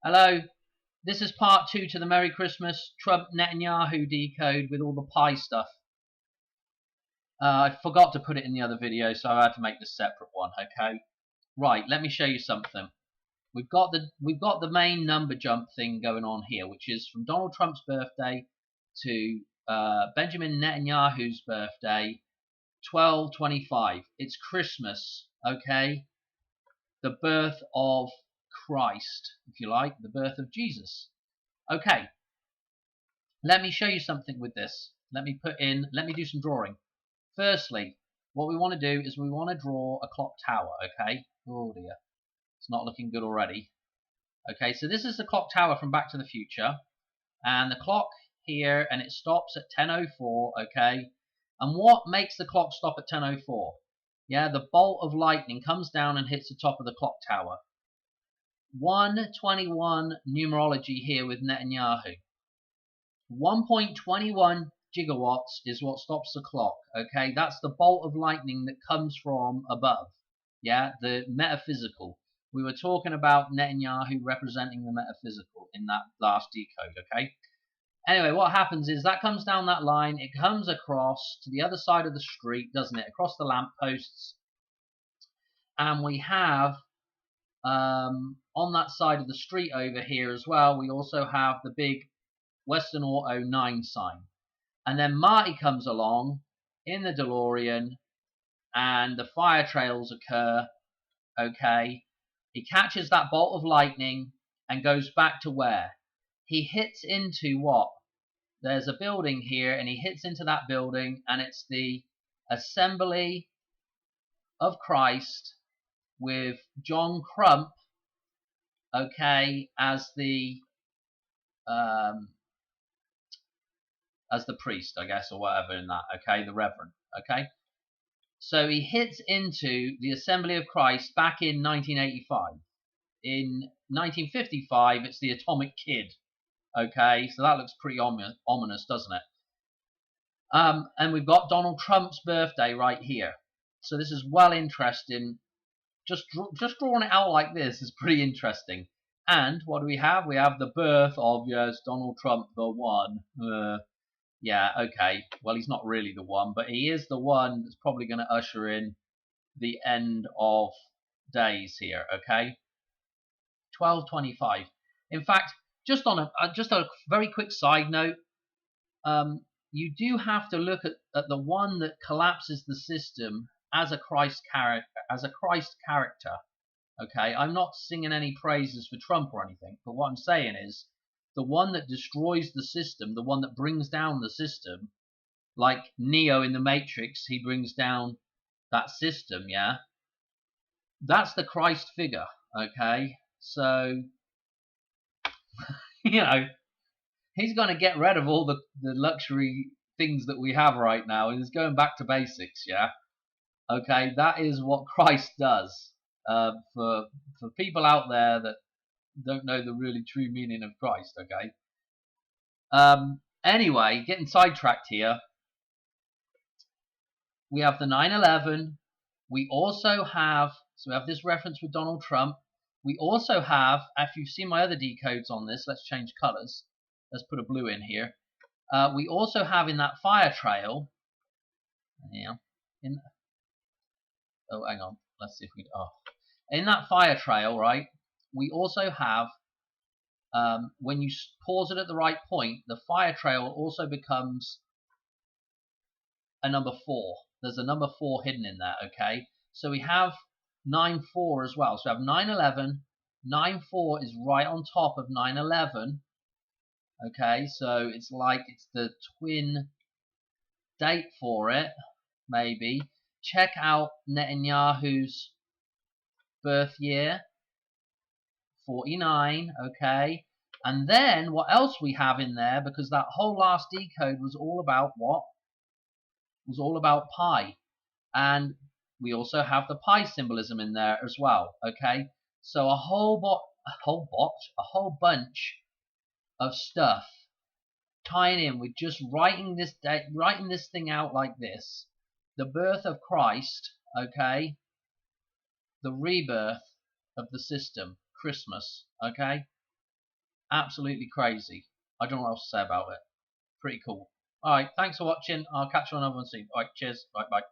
Hello, this is part 2 to the Merry Christmas Trump Netanyahu decode with all the pie stuff. I forgot to put it in the other video, so I had to make this separate one, okay? Right, let me show you something. We've got the main number jump thing going on here, which is from Donald Trump's birthday to Benjamin Netanyahu's birthday, 12/25. It's Christmas, okay? The birth of Christ, if you like, the birth of Jesus. Okay, let me show you something with this. Let me do some drawing. Firstly, what we want to do is we want to draw a clock tower, okay? Oh dear, it's not looking good already. Okay, so this is the clock tower from Back to the Future, and the clock here, and it stops at 10:04, okay? And what makes the clock stop at 10:04? Yeah, the bolt of lightning comes down and hits the top of the clock tower. 121 numerology here with Netanyahu. 1.21 gigawatts is what stops the clock, okay? That's the bolt of lightning that comes from above, yeah? The metaphysical. We were talking about Netanyahu representing the metaphysical in that last decode, okay? Anyway, what happens is that comes down that line, it comes across to the other side of the street, doesn't it? Across the lampposts. And we have, on that side of the street over here as well, we also have the big Western Auto 9 sign. And then Marty comes along in the DeLorean and the fire trails occur, okay? He catches that bolt of lightning and goes back to where? He hits into what? There's a building here and he hits into that building and it's the Assembly of Christ with John Crump, okay, as the priest, I guess, or whatever in that, okay, the reverend, okay? So he hits into the Assembly of Christ back in 1985. In 1955, it's the Atomic Kid, okay? So that looks pretty ominous, doesn't it? And we've got Donald Trump's birthday right here. So this is well interesting. Just drawing it out like this is pretty interesting. And what do we have? We have the birth of, yes, Donald Trump, the one. Yeah, okay. Well, he's not really the one, but he is the one that's probably going to usher in the end of days here, okay? 12/25. In fact, just on a very quick side note, you do have to look at the one that collapses the system as a Christ character. Okay, I'm not singing any praises for Trump or anything, but what I'm saying is the one that destroys the system, the one that brings down the system, like Neo in the Matrix, he brings down that system, yeah? That's the Christ figure, okay? So, you know, he's going to get rid of all the luxury things that we have right now, and he's going back to basics, yeah? Okay, that is what Christ does. For people out there that don't know the really true meaning of Christ, okay? Anyway, getting sidetracked here. We have the 9/11. We also have, so we have this reference with Donald Trump. We also have, if you've seen my other decodes on this, let's change colors. Let's put a blue in here. We also have in that fire trail, yeah, oh, hang on, let's see if we, in that fire trail, right, we also have, when you pause it at the right point, the fire trail also becomes a number 4. There's a number 4 hidden in there, okay? So we have 9/4 as well. So we have 9/11. 9/4 is right on top of 9/11. Okay, so it's like it's the twin date for it, maybe. Check out Netanyahu's birth year, 49, okay? And then what else we have in there, because that whole last decode was all about what? Was all about pi. And we also have the pi symbolism in there as well, okay? So a whole bunch of stuff tying in with just writing this thing out like this. The birth of Christ, okay? The rebirth of the system, Christmas, okay? Absolutely crazy. I don't know what else to say about it. Pretty cool. All right, thanks for watching. I'll catch you on another one soon. All right, cheers. Bye bye.